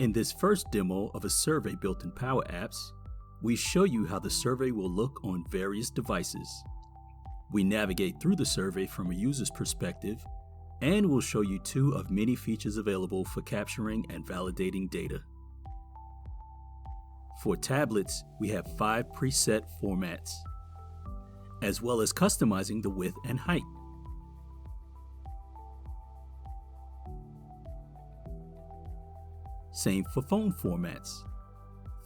In this first demo of a survey built in Power Apps, we show you how the survey will look on various devices. We navigate through the survey from a user's perspective, and we'll show you two of many features available for capturing and validating data. For tablets, we have 5 preset formats, as well as customizing the width and height. Same for phone formats.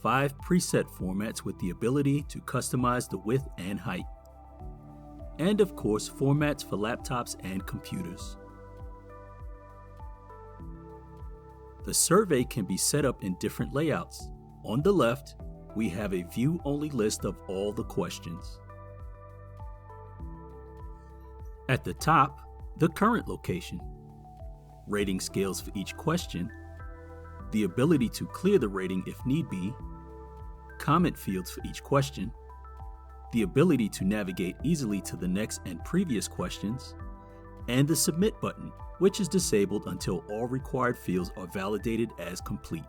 5 preset formats with the ability to customize the width and height. And of course, formats for laptops and computers. The survey can be set up in different layouts. On the left, we have a view-only list of all the questions. At the top, the current location, rating scales for each question, the ability to clear the rating if need be, comment fields for each question, the ability to navigate easily to the next and previous questions, and the submit button, which is disabled until all required fields are validated as complete.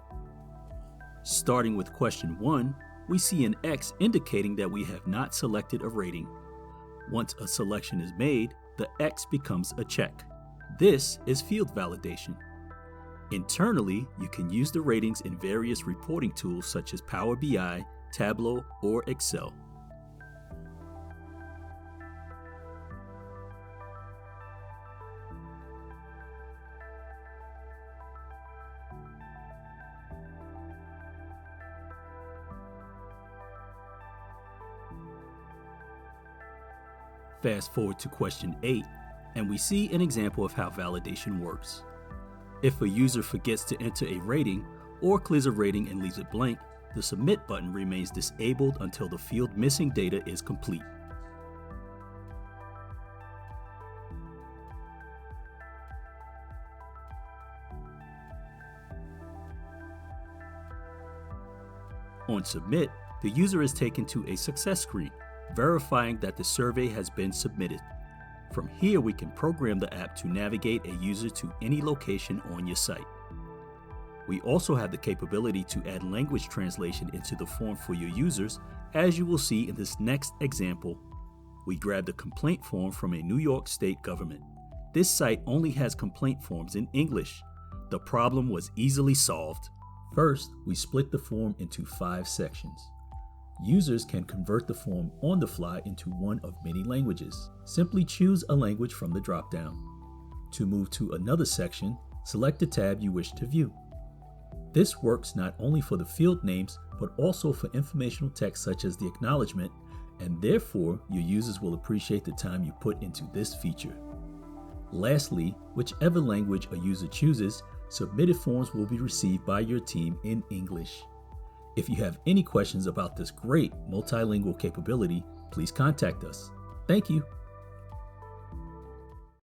Starting with question 1, we see an X indicating that we have not selected a rating. Once a selection is made, the X becomes a check. This is field validation. Internally, you can use the ratings in various reporting tools such as Power BI, Tableau, or Excel. Fast forward to question 8, and we see an example of how validation works. If a user forgets to enter a rating or clears a rating and leaves it blank, the submit button remains disabled until the field missing data is complete. On submit, the user is taken to a success screen, verifying that the survey has been submitted. From here, we can program the app to navigate a user to any location on your site. We also have the capability to add language translation into the form for your users, as you will see in this next example. We grabbed a complaint form from a New York State government. This site only has complaint forms in English. The problem was easily solved. First, we split the form into 5 sections. Users can convert the form on the fly into one of many languages. Simply choose a language from the drop-down. To move to another section, select the tab you wish to view. This works not only for the field names, but also for informational text such as the acknowledgement, and therefore your users will appreciate the time you put into this feature. Lastly, whichever language a user chooses, submitted forms will be received by your team in English. If you have any questions about this great multilingual capability, please contact us. Thank you.